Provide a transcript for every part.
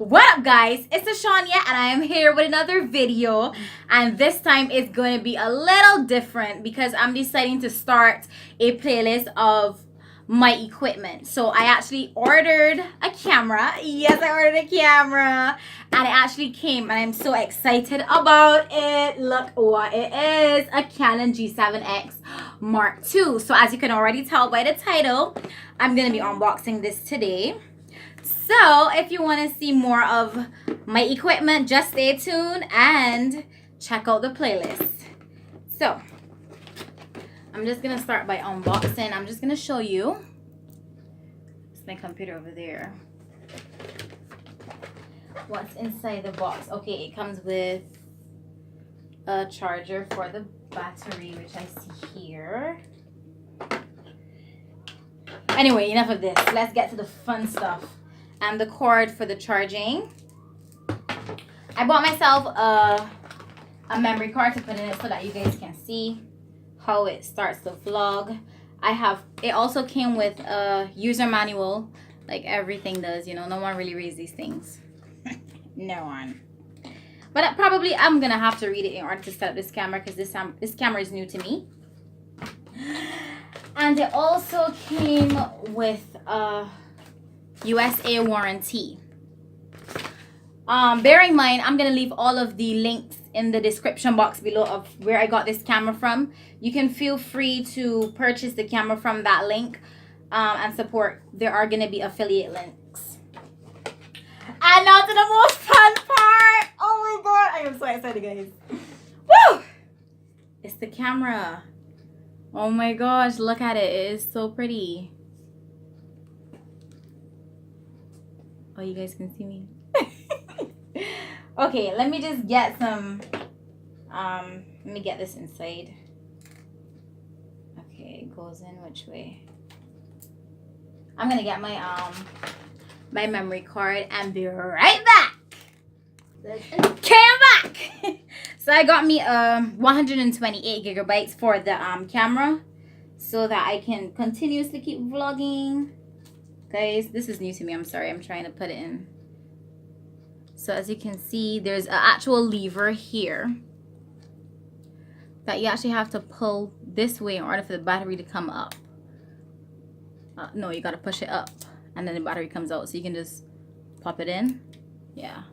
What up guys, it's Ashawnya and I am here with another video, and this time it's going to be a little different because I'm deciding to start a playlist of my equipment. So I actually ordered a camera. Yes, I ordered a camera and it actually came and I'm so excited about it. Look what it is, a Canon G7x Mark II. So as you can already tell by the title, I'm going to be unboxing this today. So if you want to see more of my equipment, just stay tuned and check out the playlist. So I'm just going to start by unboxing. I'm just going to show you. It's my computer over there. What's inside the box. Okay, it comes with a charger for the battery, which I see here. Anyway, enough of this. Let's get to the fun stuff. And the cord for the charging. I bought myself a memory card to put in it so that you guys can see how it starts the vlog. It also came with a user manual, like everything does, you know. No one really reads these things. No one. But I'm gonna have to read it in order to set up this camera because this camera is new to me. And it also came with a USA warranty. Bear in mind, I'm gonna leave all of the links in the description box below of where I got this camera from. You can feel free to purchase the camera from that link and support. There are gonna be affiliate links. And now to the most fun part. Oh my god, I am so excited, guys. Woo! It's the camera. Oh my gosh, look at it. It is so pretty. Oh, you guys can see me. Okay, let me just get some let me get this inside. Okay, it goes in which way? I'm gonna get my my memory card and be right back. Came back. So I got me 128 gigabytes for the camera so that I can continuously keep vlogging. Guys, this is new to me. I'm sorry. I'm trying to put it in. So as you can see, there's an actual lever here that you actually have to pull this way in order for the battery to come up. No, you got to push it up and then the battery comes out. So you can just pop it in. Yeah.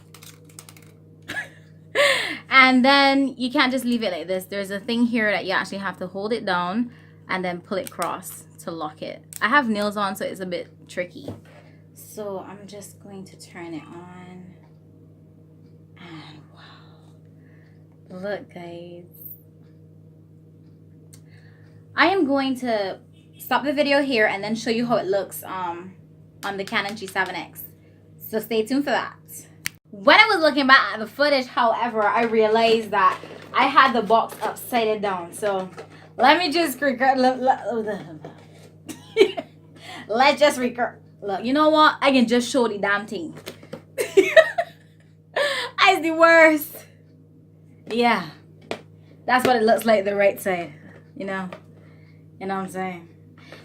And then you can't just leave it like this. There's a thing here that you actually have to hold it down and then pull it across to lock it. I have nails on, so it's a bit tricky. So I'm just going to turn it on. And wow. Look, guys. I am going to stop the video here and then show you how it looks on the Canon G7X. So stay tuned for that. When I was looking back at the footage, however, I realized that I had the box upside down. So let me just let's just record. Look, you know what? I can just show the damn thing. It's the worst. Yeah, that's what it looks like the right side. You know what I'm saying?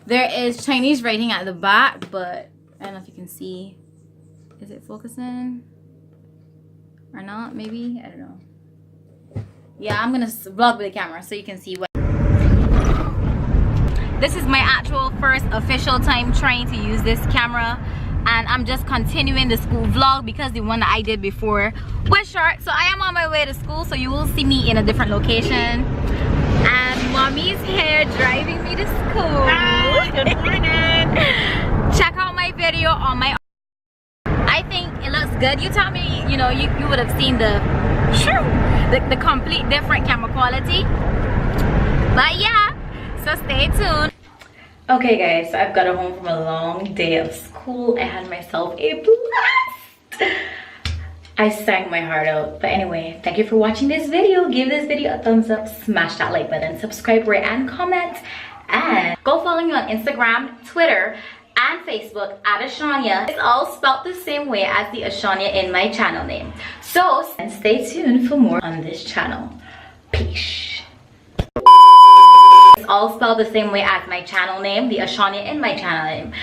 There is Chinese writing at the back, but I don't know if you can see. Is it focusing or not? Maybe, I don't know. Yeah, I'm gonna vlog with the camera so you can see what. This is my actual first official time trying to use this camera, and I'm just continuing the school vlog because the one that I did before was short. So I am on my way to school, so you will see me in a different location. And mommy's here driving me to school. Hi, good morning. Check out my video on my. I think it looks good. You tell me, you know, you would have seen the complete different camera quality. But yeah. So stay tuned. Okay guys, so I've got home from a long day of school. I had myself a blast. I sang my heart out. But anyway, thank you for watching this video. Give this video a thumbs up, smash that like button, subscribe, rate, and comment. And go follow me on Instagram, Twitter, and Facebook at Ashawnya. It's all spelled the same way as the Ashawnya in my channel name. So stay tuned for more on this channel. Peace. It's all spelled the same way as my channel name, the Ashawnya in my channel name.